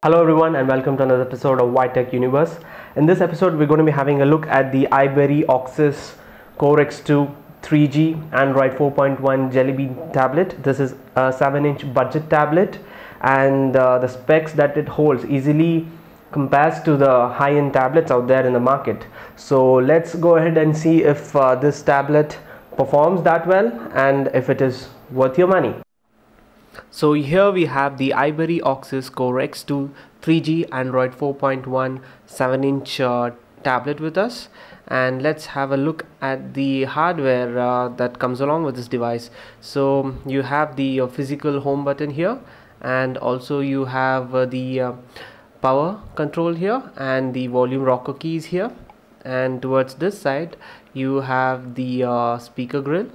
Hello everyone and welcome to another episode of Wi-Tech Universe. In this episode we're going to be having a look at the Iberry AuxusCoreX2 3G Android 4.1 Jellybean tablet. This is a 7-inch budget tablet, and the specs that it holds easily compares to the high-end tablets out there in the market. So let's go ahead and see if this tablet performs that well and if it is worth your money. So here we have the Iberry AuxusCoreX2 3G Android 4.1 7-inch tablet with us, and let's have a look at the hardware that comes along with this device. So you have the physical home button here, and also you have the power control here and the volume rocker keys here, and towards this side you have the speaker grill,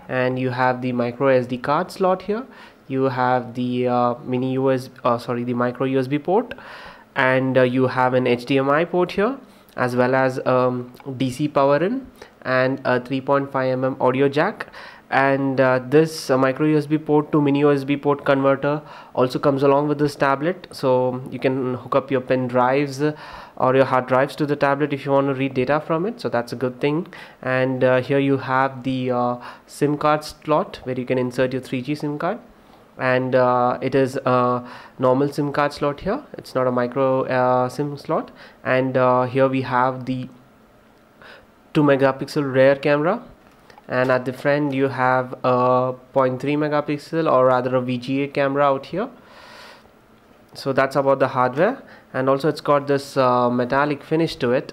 and you have the micro SD card slot here. You have the the micro USB port, and you have an HDMI port here, as well as DC power in and a 3.5 mm audio jack. And this micro USB port to mini USB port converter also comes along with this tablet, so you can hook up your pen drives or your hard drives to the tablet if you want to read data from it, so that's a good thing. And here you have the SIM card slot where you can insert your 3G SIM card, and it is a normal SIM card slot here, it's not a micro SIM slot. And here we have the 2 megapixel rear camera, and at the front you have a 0.3 megapixel or rather a VGA camera out here. So that's about the hardware, and also it's got this metallic finish to it,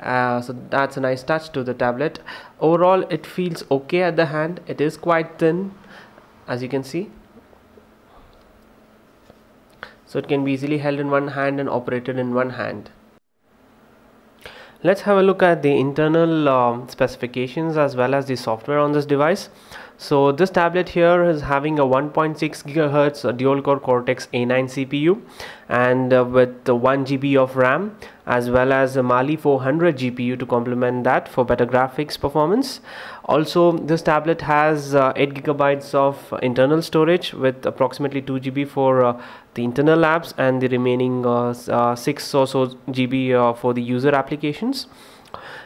so that's a nice touch to the tablet. Overall it feels okay at the hand. It is quite thin, as you can see, so it can be easily held in one hand and operated in one hand. Let's have a look at the internal specifications as well as the software on this device. So this tablet here is having a 1.6 GHz dual-core Cortex A9 CPU, and with 1 GB of RAM, as well as a Mali 400 GPU to complement that for better graphics performance. Also, this tablet has 8 GB of internal storage with approximately 2 GB for the internal apps, and the remaining 6 or so GB for the user applications.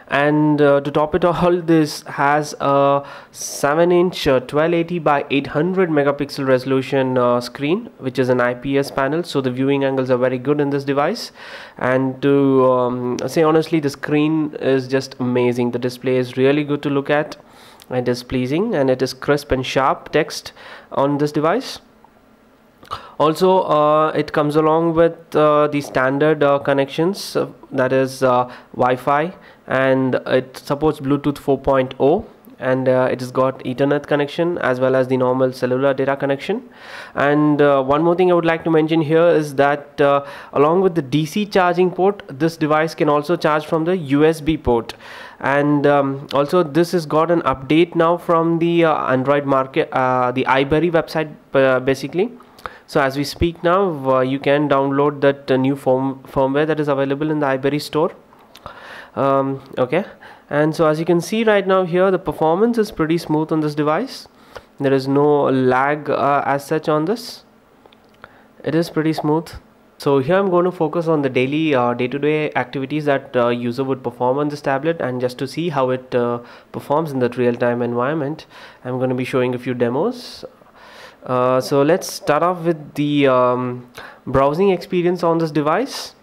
And to top it all, this has a 7-inch 1280 by 800 megapixel resolution screen, which is an IPS panel, so the viewing angles are very good in this device. And to say honestly, the screen is just amazing. The display is really good to look at, it is pleasing, and it is crisp and sharp text on this device. Also it comes along with the standard connections, that is Wi-Fi, and it supports Bluetooth 4.0, and it has got Ethernet connection as well as the normal cellular data connection. And one more thing I would like to mention here is that along with the DC charging port, this device can also charge from the USB port. And also this has got an update now from the Android market, the Iberry website basically. So as we speak now, you can download that new firmware that is available in the Iberry store. Okay, and so as you can see right now here, the performance is pretty smooth on this device. There is no lag as such on this. It is pretty smooth. So here I'm going to focus on the daily day-to-day activities that user would perform on this tablet, and just to see how it performs in that real-time environment, I'm going to be showing a few demos. So let's start off with the browsing experience on this device.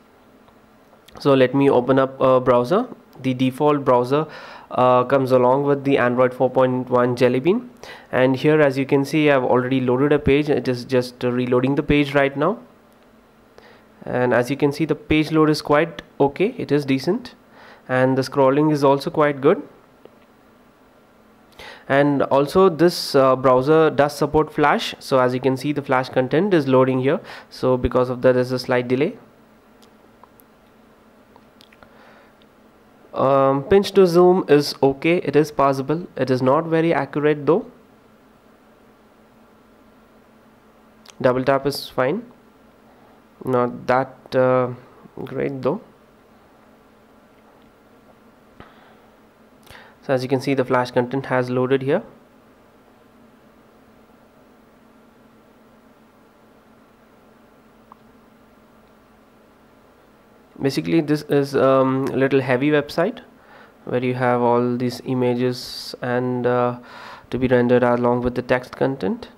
So let me open up a browser. The default browser comes along with the Android 4.1 Jellybean, and here as you can see I've already loaded a page. It is just reloading the page right now, and as you can see the page load is quite okay, it is decent, and the scrolling is also quite good. And also this browser does support Flash, so as you can see the Flash content is loading here, so because of that there's a slight delay. Pinch to zoom is okay, it is possible. It is not very accurate though. Double tap is fine, not that great though. So as you can see the Flash content has loaded here. Basically this is a little heavy website where you have all these images and to be rendered along with the text content.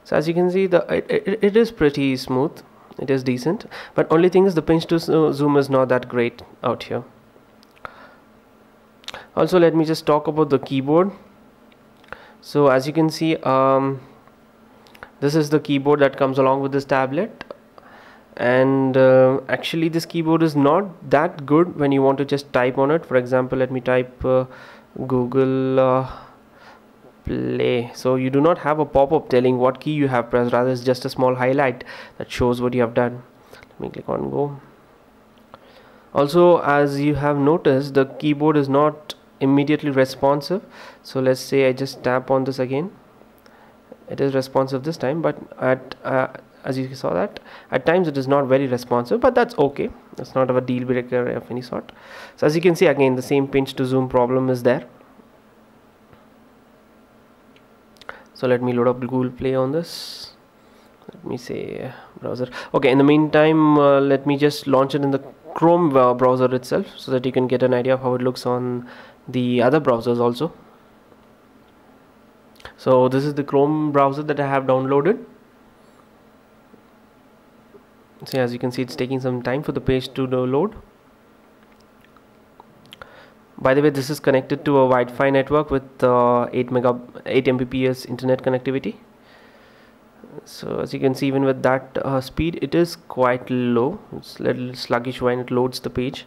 So as you can see, it is pretty smooth, it is decent, but only thing is the pinch to zoom is not that great out here. Also, let me just talk about the keyboard. So as you can see, this is the keyboard that comes along with this tablet, and actually this keyboard is not that good when you want to just type on it. For example, let me type Google Play. So you do not have a pop-up telling what key you have pressed, rather it's just a small highlight that shows what you have done. Let me click on go. Also, as you have noticed, the keyboard is not immediately responsive. So let's say I just tap on this again, it is responsive this time, but at as you saw that at times it is not very responsive, but that's okay, that's not a deal breaker of any sort. So as you can see, again the same pinch to zoom problem is there. So let me load up Google Play on this. Let me say browser. Okay, in the meantime, let me just launch it in the Chrome browser itself, so that you can get an idea of how it looks on the other browsers also. So this is the Chrome browser that I have downloaded. So as you can see, it's taking some time for the page to load. By the way, this is connected to a Wi-Fi network with 8 Mbps internet connectivity. So as you can see, even with that speed, it is quite low. It's a little sluggish when it loads the page.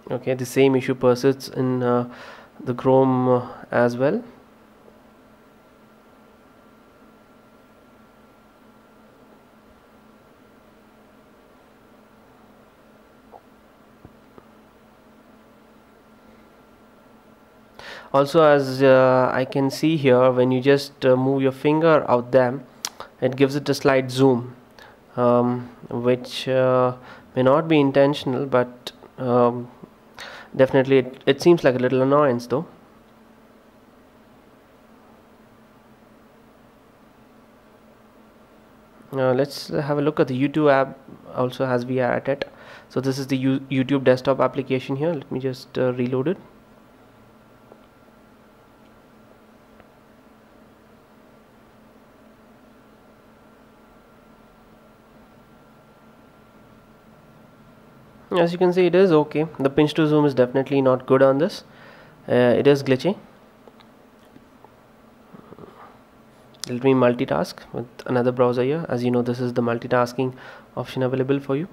Okay, the same issue persists in the Chrome as well. Also, as I can see here, when you just move your finger out there, it gives it a slight zoom, which may not be intentional, but definitely it seems like a little annoyance though. Let's have a look at the YouTube app also as we are at it. So this is the YouTube desktop application here. Let me just reload it. As you can see, it is okay. The pinch to zoom is definitely not good on this. It is glitchy. Let me multitask with another browser here. As you know, this is the multitasking option available for you.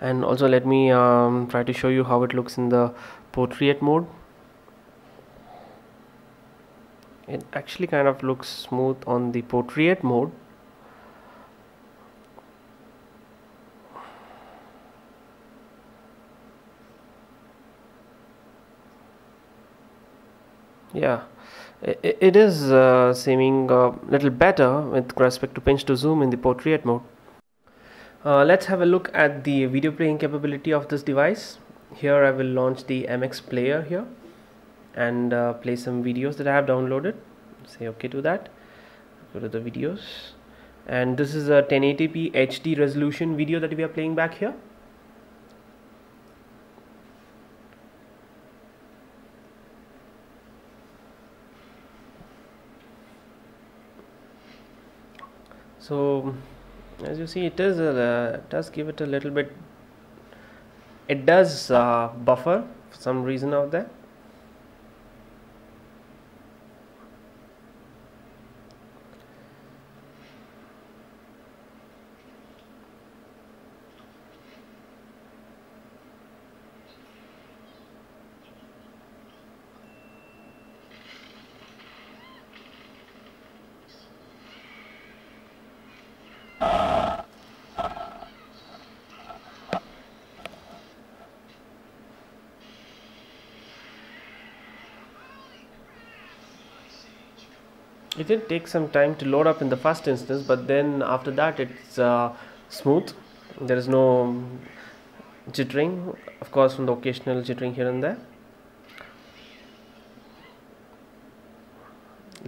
And also let me try to show you how it looks in the portrait mode. It actually kind of looks smooth on the portrait mode. Yeah, it is seeming a little better with respect to pinch to zoom in the portrait mode. Let's have a look at the video playing capability of this device. Here I will launch the MX player here and play some videos that I have downloaded. Say okay to that. Go to the videos, and this is a 1080p HD resolution video that we are playing back here. So as you see, it is does give it a little bit, it does buffer for some reason out there. It did take some time to load up in the first instance, but then after that it's smooth. There is no jittering, of course, from the occasional jittering here and there.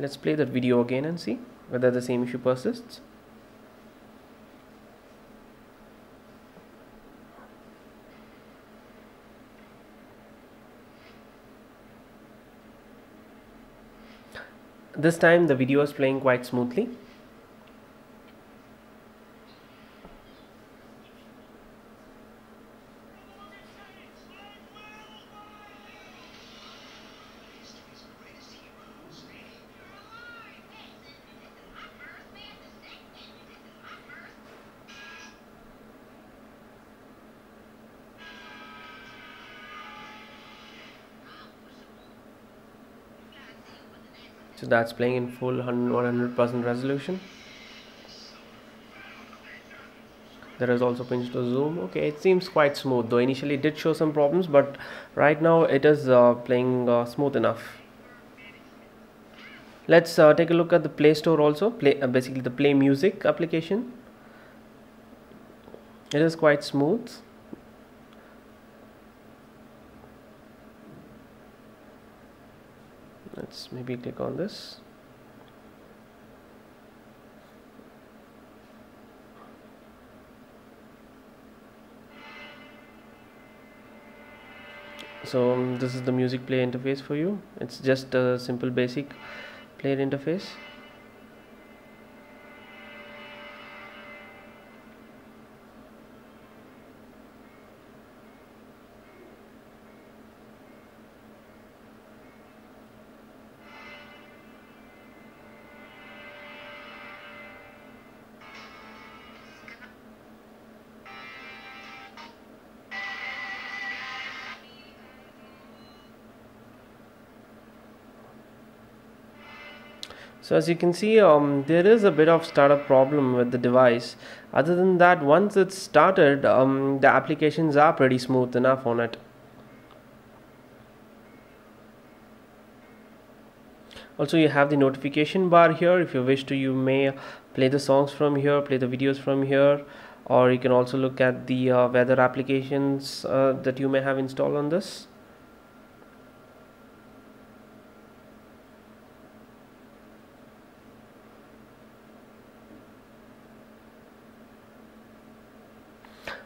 Let's play that video again and see whether the same issue persists. This time the video is playing quite smoothly. So that's playing in full 100% resolution. There is also pinch to zoom. Okay, it seems quite smooth, though initially it did show some problems, but right now it is playing smooth enough. Let's take a look at the Play Store also, basically the Play Music application. It is quite smooth. Let's maybe click on this. So this is the music player interface for you. It's just a simple basic player interface. So as you can see, there is a bit of startup problem with the device. Other than that, once it's started, the applications are pretty smooth enough on it. Also, you have the notification bar here. If you wish to, you may play the songs from here, play the videos from here, or you can also look at the weather applications that you may have installed on this.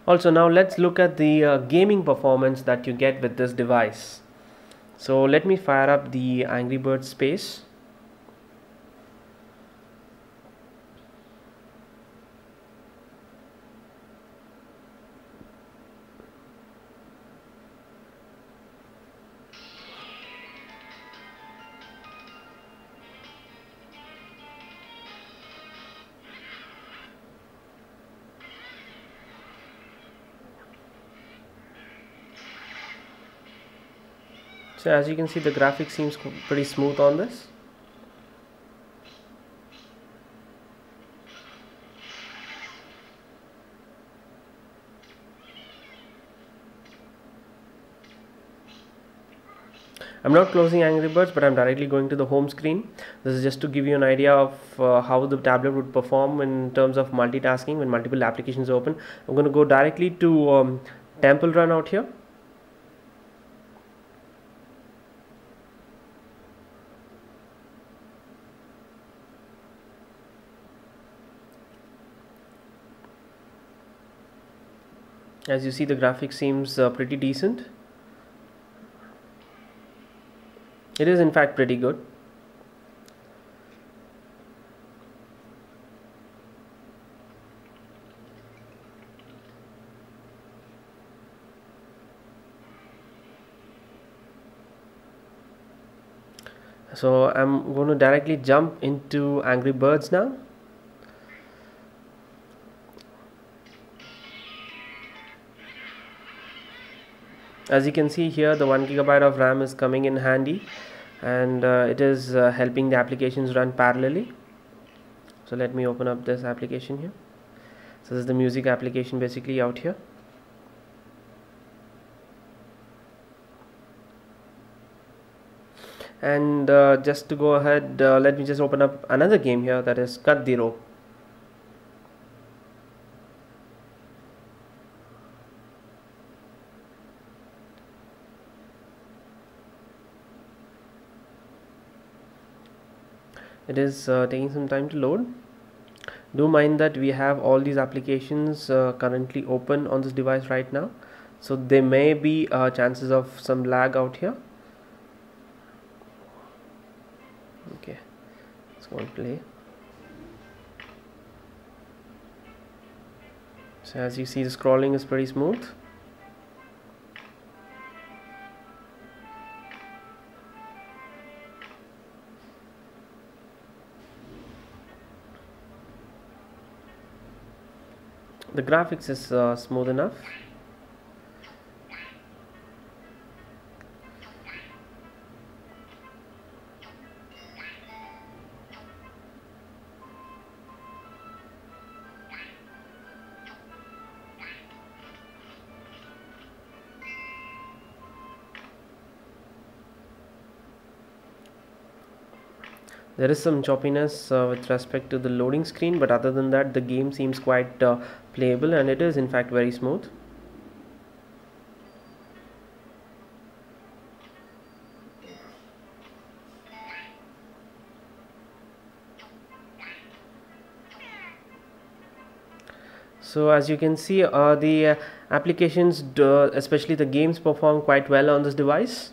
Also, now let's look at the gaming performance that you get with this device. So let me fire up the Angry Birds space. So as you can see, the graphics seems pretty smooth on this. I'm not closing Angry Birds, but I'm directly going to the home screen. This is just to give you an idea of how the tablet would perform in terms of multitasking when multiple applications open. I'm going to go directly to Temple Run out here. As you see, the graphics seems pretty decent. It is in fact pretty good. So I'm going to directly jump into Angry Birds now. As you can see here, the 1 GB of RAM is coming in handy, and it is helping the applications run parallelly. So let me open up this application here. So this is the music application basically out here. And just to go ahead, let me just open up another game here, that is Cut the Rope. It is taking some time to load. Do mind that we have all these applications currently open on this device right now, so there may be chances of some lag out here. Okay, let's go and play. So as you see, the scrolling is pretty smooth. The graphics is smooth enough. There is some choppiness with respect to the loading screen, but other than that the game seems quite playable, and it is in fact very smooth. So as you can see, the applications, especially the games, perform quite well on this device.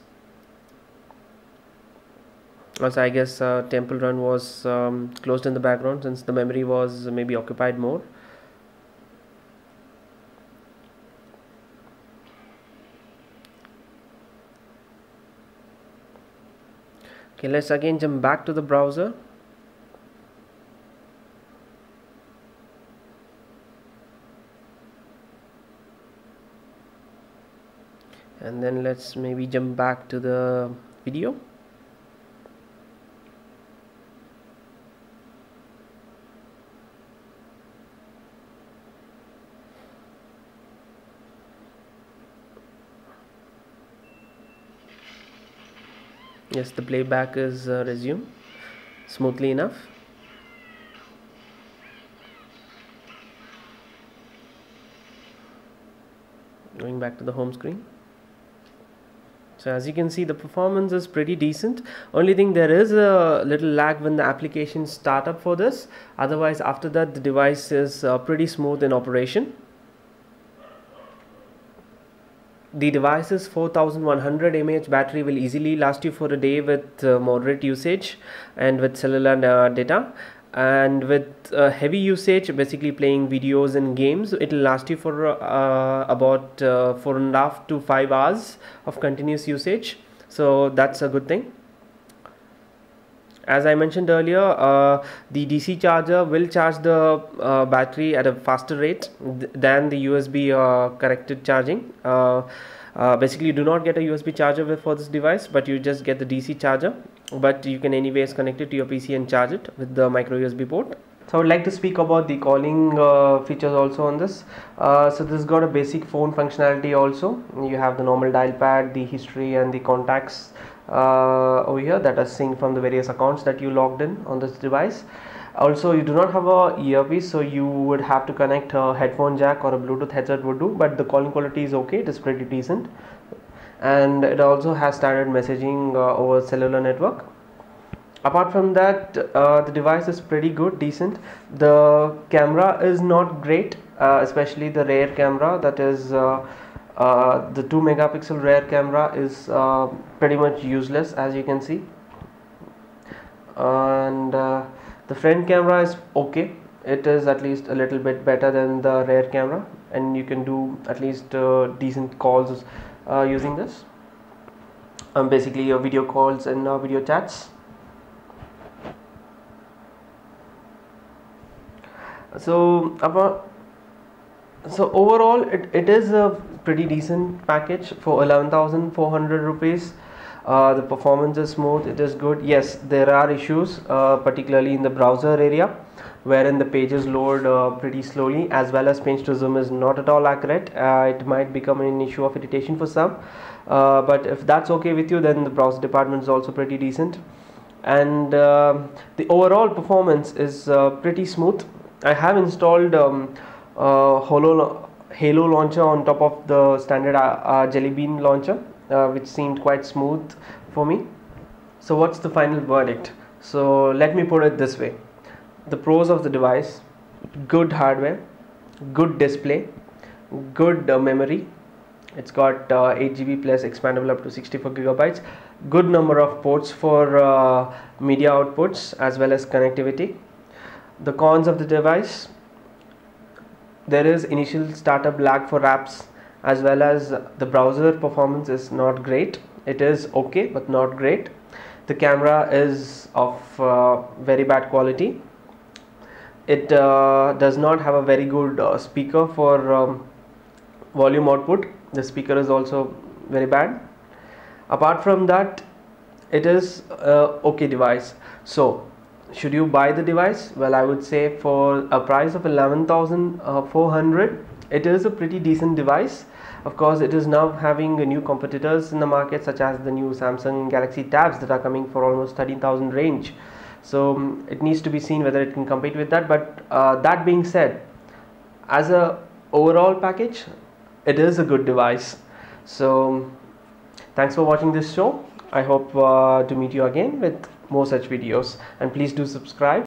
Also, I guess Temple Run was closed in the background since the memory was maybe occupied more. Okay, let's again jump back to the browser. And then let's maybe jump back to the video. Yes, the playback is resumed smoothly enough. Going back to the home screen. So as you can see, the performance is pretty decent. Only thing, there is a little lag when the applications start up for this. Otherwise, after that, the device is pretty smooth in operation. The device's 4100 mAh battery will easily last you for a day with moderate usage and with cellular data. And with heavy usage, basically playing videos and games, it will last you for about 4.5 to 5 hours of continuous usage. So that's a good thing. As I mentioned earlier, the DC charger will charge the battery at a faster rate than the USB corrected charging. Basically, you do not get a USB charger for this device, but you just get the DC charger. But you can anyways connect it to your PC and charge it with the micro USB port. So I would like to speak about the calling features also on this. So this has got a basic phone functionality also. You have the normal dial pad, the history and the contacts over here that are synced from the various accounts that you logged in on this device. Also, you do not have a earpiece, so you would have to connect a headphone jack or a Bluetooth headset would do, but the calling quality is okay, it is pretty decent. And it also has standard messaging over cellular network. Apart from that, the device is pretty good, decent. The camera is not great, especially the rear camera, that is the 2 megapixel rear camera is pretty much useless, as you can see. And the front camera is okay, it is at least a little bit better than the rear camera, and you can do at least decent calls using this. Basically your video calls and video chats. So overall it is a pretty decent package for 11,400 rupees. The performance is smooth, it is good. Yes, there are issues particularly in the browser area, wherein the pages load pretty slowly, as well as pinch to zoom is not at all accurate. It might become an issue of irritation for some, but if that's okay with you, then the browser department is also pretty decent. And the overall performance is pretty smooth. I have installed Halo launcher on top of the standard Jellybean launcher, which seemed quite smooth for me. So what's the final verdict? So let me put it this way: the pros of the device: good hardware, good display, good memory. It's got 8 GB plus expandable up to 64 gigabytes, good number of ports for media outputs as well as connectivity. The cons of the device: there is initial startup lag for apps, as well as the browser performance is not great. It is okay but not great. The camera is of very bad quality. It does not have a very good speaker for volume output. The speaker is also very bad. Apart from that, it is okay device. So should you buy the device? Well, I would say for a price of 11,400, it is a pretty decent device. Of course, it is now having new competitors in the market, such as the new Samsung Galaxy Tabs that are coming for almost 13,000 range. So it needs to be seen whether it can compete with that. But that being said, as a overall package, it is a good device. So thanks for watching this show. I hope to meet you again with more such videos, and please do subscribe.